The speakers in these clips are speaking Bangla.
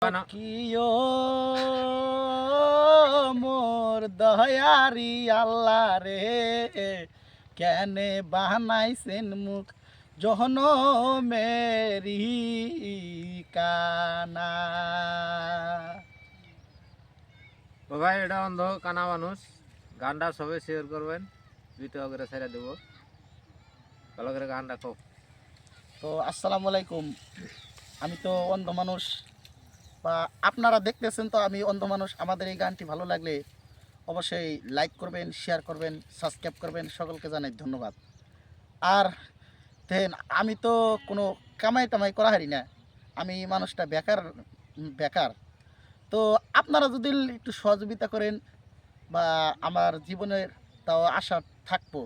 কানা কিও মোর দয়ারি আল্লাহ রে কেনে বানাইছেন মুখ জহন মেরি কানা। ও ভাই এটা অন্ধ কানা মানুষ গানটা সবাই শেয়ার করবেন ভিডিও করে ছেড়ে দেবো ভালো করে গান রাখো। তো আসসালামু আলাইকুম, আমি তো অন্ধ মানুষ বা আপনারা দেখতেছেন তো আমি অন্ধ মানুষ। আমাদের এই গানটি ভালো লাগলে অবশ্যই লাইক করবেন, শেয়ার করবেন, সাবস্ক্রাইব করবেন। সকলকে জানাই ধন্যবাদ। আর দেন আমি তো কোনো কামাই টামাই করা হারি না, আমি মানুষটা বেকার বেকার। তো আপনারা যদি একটু সহযোগিতা করেন বা আমার জীবনের তাও আশা থাকবো।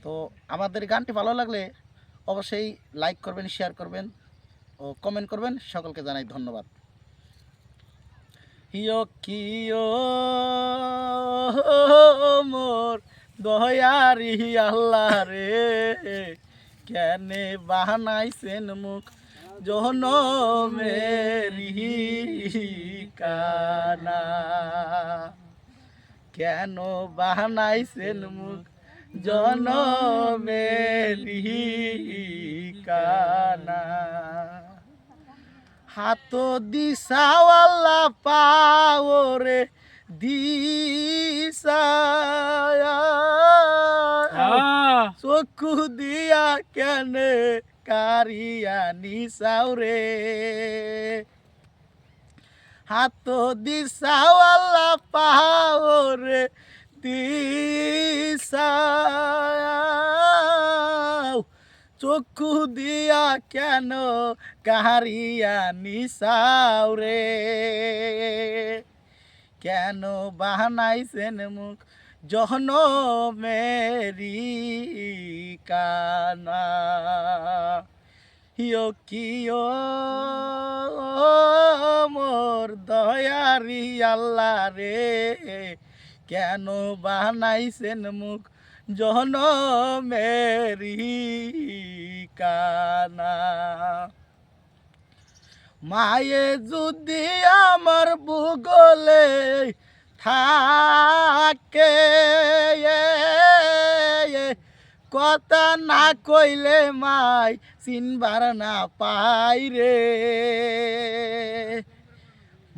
তো আমাদের গানটি ভালো লাগলে অবশ্যই লাইক করবেন, শেয়ার করবেন ও কমেন্ট করবেন। সকলকে জানাই ধন্যবাদ। হিও কিও মোর দয়ারি আল্লাহ রে কেনে বানাইছেন মুখ জহন মেরি কানা। কেন বানাইছেন মুখ জন মেরি কানা। হাত দিশাওয়াল্লা পাওরে দিশা চক্ষু দিয়া কেনে কারিয়া নিসাওরে। হাত দিশাওয়াল্লা পাওরে দিশা চক্ষু দিয়া কেন কাহারিয়া নিসাওরে। কেন বানাইছেন মুখ জহন মেরি কানা। হিও কিও মোর দয়ারি আল্লাহ রে কেন বানাইছেন মুখ জহন মেরি কানা। মায়ে যদি আমার ভূগোলে থাকে কথা না কইলে মাই চিনবার না পাই রে।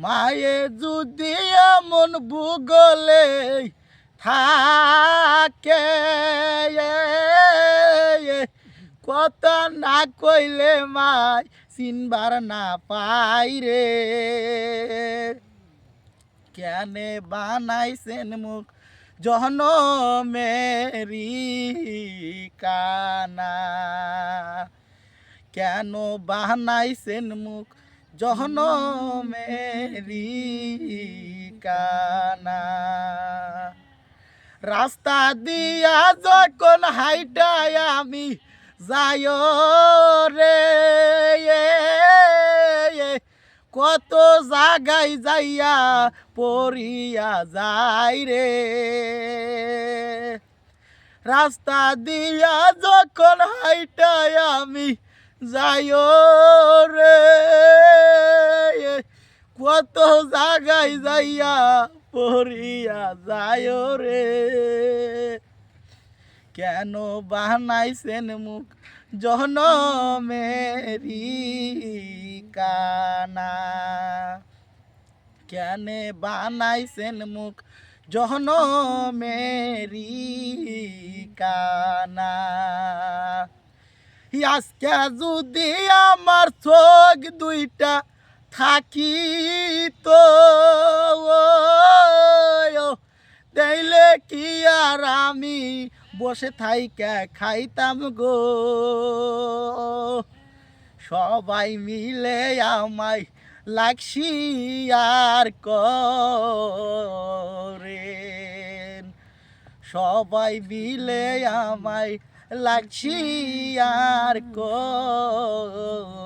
মায়ে যদি এমন ভূগোলে থাকে কথা না কইলে মাই চিনবার না পাই রে। কেনে বানাইছেন মুখ জহন মেরি কানা। কেন বানাইছেন মুখ জহন মেরি কানা। রাস্তা দিয়া যখন হাইটাই আমি যাই রে কত জাগায় যাইয়া পড়িয়া যাই রে। রাস্তা দিয়া যখন হাইটাই আমি যাই রে কত জাগায় যাইয়া পড়িয়া যায় রে। কেন বানাইছেন মুখ জহন মেরি কানা। কেনে বানাইছেন মুখ জহন মেরি কানা। আজকে যদি আমার চোখ দুইটা থাকি তো তাইলে কি আর আমি বসে থাইকা খাইতাম গো। সবাই মিলে আমায় লাগছি আর করেন। সবাই মিলে আমায় লাগছি আর করবে।